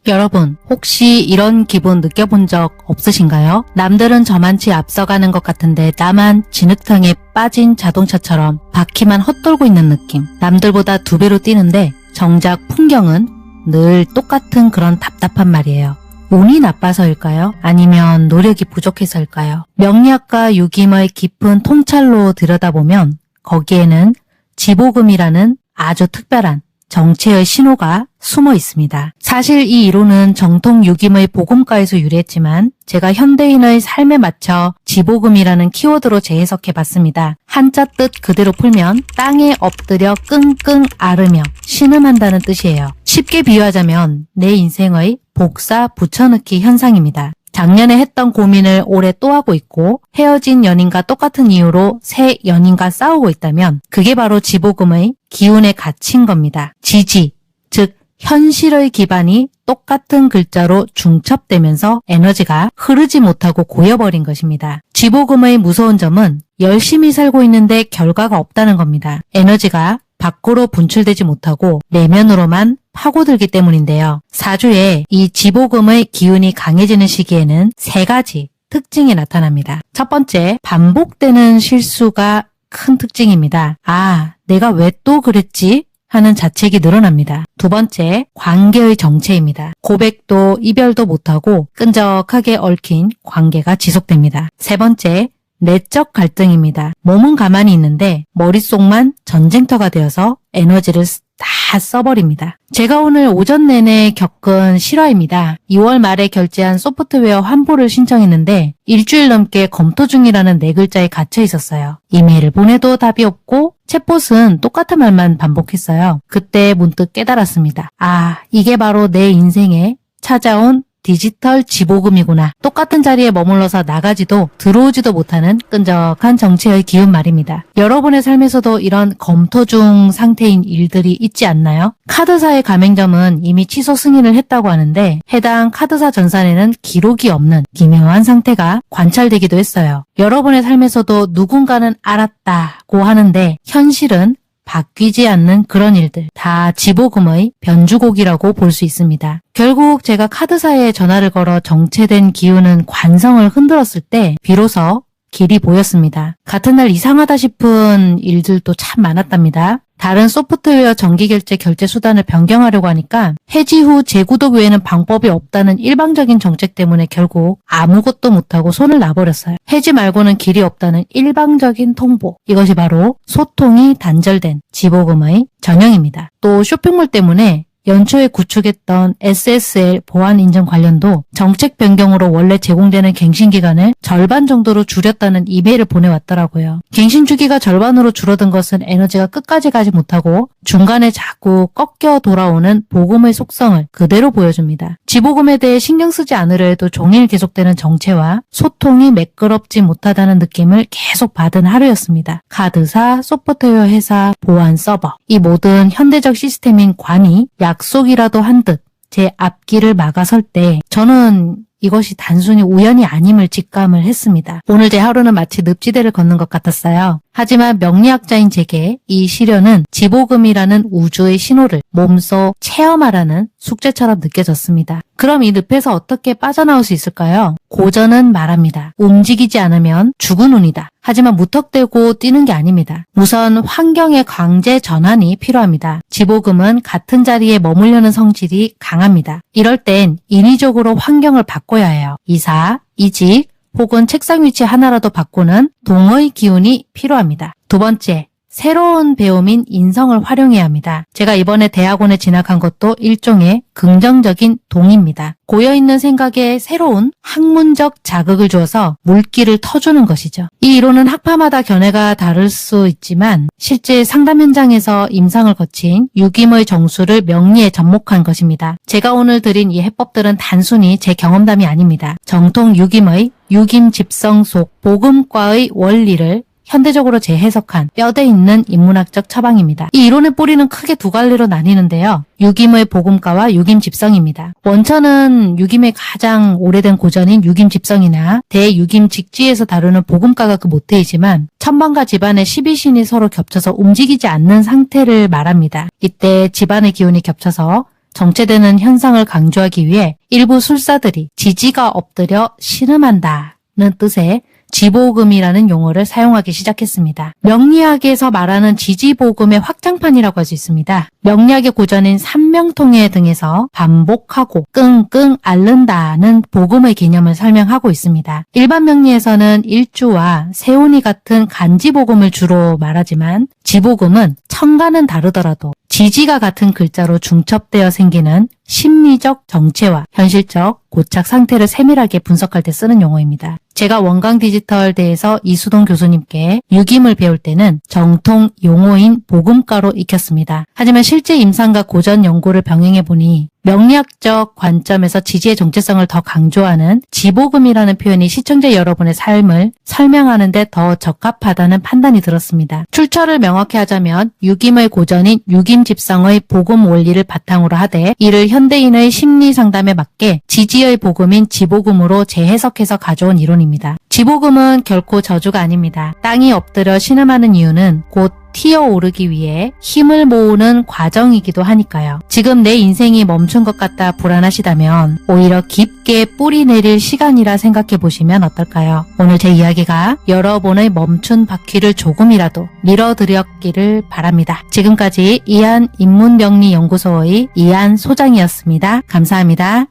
여러분, 혹시 이런 기분 느껴본 적 없으신가요? 남들은 저만치 앞서가는 것 같은데 나만 진흙탕에 빠진 자동차처럼 바퀴만 헛돌고 있는 느낌. 남들보다 2배로 뛰는데 정작 풍경은 늘 똑같은 그런 답답한 말이에요. 운이 나빠서일까요? 아니면 노력이 부족해서일까요? 명리학과 유김의 깊은 통찰로 들여다보면 거기에는 지보금이라는 아주 특별한 정체의 신호가 숨어 있습니다. 사실 이 이론은 정통 유김의 보금가에서 유래했지만 제가 현대인의 삶에 맞춰 지보금이라는 키워드로 재해석해봤습니다. 한자 뜻 그대로 풀면 땅에 엎드려 끙끙 앓으며 신음한다는 뜻이에요. 쉽게 비유하자면 내 인생의 복사 붙여넣기 현상입니다. 작년에 했던 고민을 올해 또 하고 있고 헤어진 연인과 똑같은 이유로 새 연인과 싸우고 있다면 그게 바로 지보금의 기운에 갇힌 겁니다. 지지, 즉 현실의 기반이 똑같은 글자로 중첩되면서 에너지가 흐르지 못하고 고여버린 것입니다. 지보금의 무서운 점은 열심히 살고 있는데 결과가 없다는 겁니다. 에너지가 밖으로 분출되지 못하고 내면으로만 파고들기 때문인데요. 사주에 이 지보금의 기운이 강해지는 시기에는 3가지 특징이 나타납니다. 첫 번째, 반복되는 실수가 큰 특징입니다. 아, 내가 왜 또 그랬지? 하는 자책이 늘어납니다. 두 번째, 관계의 정체입니다. 고백도 이별도 못하고 끈적하게 얽힌 관계가 지속됩니다. 세 번째, 내적 갈등입니다. 몸은 가만히 있는데 머릿속만 전쟁터가 되어서 에너지를 다 써버립니다. 제가 오늘 오전 내내 겪은 실화입니다. 2월 말에 결제한 소프트웨어 환불을 신청했는데 일주일 넘게 검토 중이라는 4글자에 갇혀 있었어요. 이메일을 보내도 답이 없고 챗봇은 똑같은 말만 반복했어요. 그때 문득 깨달았습니다. 아, 이게 바로 내 인생에 찾아온 디지털 지보금이구나. 똑같은 자리에 머물러서 나가지도 들어오지도 못하는 끈적한 정체의 기운 말입니다. 여러분의 삶에서도 이런 검토 중 상태인 일들이 있지 않나요? 카드사의 가맹점은 이미 취소 승인을 했다고 하는데 해당 카드사 전산에는 기록이 없는 기묘한 상태가 관찰되기도 했어요. 여러분의 삶에서도 누군가는 알았다고 하는데 현실은 바뀌지 않는 그런 일들, 다 지보금의 변주곡이라고 볼 수 있습니다. 결국 제가 카드사에 전화를 걸어 정체된 기운은 관성을 흔들었을 때 비로소 길이 보였습니다. 같은 날 이상하다 싶은 일들도 참 많았답니다. 다른 소프트웨어 정기결제 결제 수단을 변경하려고 하니까 해지 후 재구독 외에는 방법이 없다는 일방적인 정책 때문에 결국 아무것도 못하고 손을 놔버렸어요. 해지 말고는 길이 없다는 일방적인 통보. 이것이 바로 소통이 단절된 지보금의 전형입니다. 또 쇼핑몰 때문에 연초에 구축했던 SSL 보안 인증 관련도 정책 변경으로 원래 제공되는 갱신 기간을 절반 정도로 줄였다는 이메일을 보내왔더라고요. 갱신 주기가 절반으로 줄어든 것은 에너지가 끝까지 가지 못하고 중간에 자꾸 꺾여 돌아오는 보금의 속성을 그대로 보여줍니다. 지보금에 대해 신경 쓰지 않으려 해도 종일 계속되는 정체와 소통이 매끄럽지 못하다는 느낌을 계속 받은 하루였습니다. 카드사, 소프트웨어 회사, 보안 서버, 이 모든 현대적 시스템인 관이 약속이라도 한 듯 제 앞길을 막아설 때 저는 이것이 단순히 우연이 아님을 직감을 했습니다. 오늘 제 하루는 마치 늪지대를 걷는 것 같았어요. 하지만 명리학자인 제게 이 시련은 지보금이라는 우주의 신호를 몸소 체험하라는 숙제처럼 느껴졌습니다. 그럼 이 늪에서 어떻게 빠져나올 수 있을까요? 고전은 말합니다. 움직이지 않으면 죽은 운이다. 하지만 무턱대고 뛰는 게 아닙니다. 우선 환경의 강제 전환이 필요합니다. 지보금은 같은 자리에 머물려는 성질이 강합니다. 이럴 땐 인위적으로 환경을 바꿔야 해요. 이사, 이직, 혹은 책상 위치 하나라도 바꾸는 동의 기운이 필요합니다. 두 번째, 새로운 배움인 인성을 활용해야 합니다. 제가 이번에 대학원에 진학한 것도 일종의 긍정적인 동의입니다. 고여있는 생각에 새로운 학문적 자극을 주어서 물기를 터주는 것이죠. 이 이론은 학파마다 견해가 다를 수 있지만 실제 상담 현장에서 임상을 거친 유김의 정수를 명리에 접목한 것입니다. 제가 오늘 드린 이 해법들은 단순히 제 경험담이 아닙니다. 정통 유김의 유김집성 속 보금과의 원리를 현대적으로 재해석한 뼈대 있는 인문학적 처방입니다. 이 이론의 뿌리는 크게 2갈래로 나뉘는데요. 유김의 보금가와 유김집성입니다. 원천은 유김의 가장 오래된 고전인 유김집성이나 대유김직지에서 다루는 보금가가 그 모태이지만 천방과 집안의 12신이 서로 겹쳐서 움직이지 않는 상태를 말합니다. 이때 집안의 기운이 겹쳐서 정체되는 현상을 강조하기 위해 일부 술사들이 지지가 엎드려 신음한다는 뜻의 지보금이라는 용어를 사용하기 시작했습니다. 명리학에서 말하는 지지보금의 확장판이라고 할 수 있습니다. 명리학의 고전인 삼명통해 등에서 반복하고 끙끙 앓는다는 복음의 개념을 설명하고 있습니다. 일반 명리에서는 일주와 세운이 같은 간지복음을 주로 말하지만 지복음은 첨가는 다르더라도 지지가 같은 글자로 중첩되어 생기는 심리적 정체와 현실적 고착 상태를 세밀하게 분석할 때 쓰는 용어입니다. 제가 원광 디지털대에서 이수동 교수님께 유김을 배울 때는 정통 용어인 복음가로 익혔습니다. 하지만 실제 임상과 고전 연구를 병행해보니 명리학적 관점에서 지지의 정체성을 더 강조하는 지복음이라는 표현이 시청자 여러분의 삶을 설명하는 데 더 적합하다는 판단이 들었습니다. 출처를 명확히 하자면 유김의 고전인 유김집성의 복음 원리를 바탕으로 하되 이를 현대인의 심리 상담에 맞게 지지의 복음인 지복음으로 재해석해서 가져온 이론입니다. 지복음은 결코 저주가 아닙니다. 땅이 엎드려 신음하는 이유는 곧 튀어오르기 위해 힘을 모으는 과정이기도 하니까요. 지금 내 인생이 멈춘 것 같다 불안하시다면 오히려 깊게 뿌리 내릴 시간이라 생각해 보시면 어떨까요? 오늘 제 이야기가 여러분의 멈춘 바퀴를 조금이라도 밀어드렸기를 바랍니다. 지금까지 이한 인문명리연구소의 이한 소장이었습니다. 감사합니다.